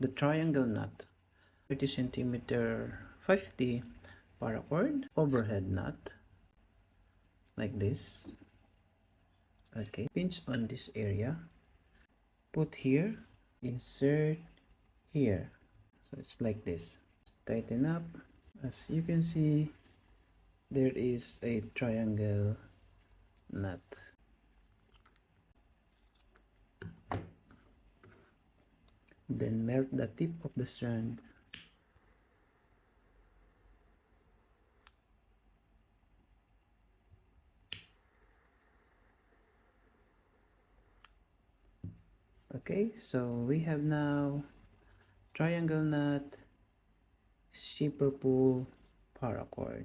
the triangle nut, 30 centimeter 50 paracord overhead nut like this. Okay, pinch on this area, put here, insert here, so it's like this. Tighten up. As you can see, there is a triangle nut. Then melt the tip of the strand. Okay, so we have now triangle nut, shipper pull, paracord.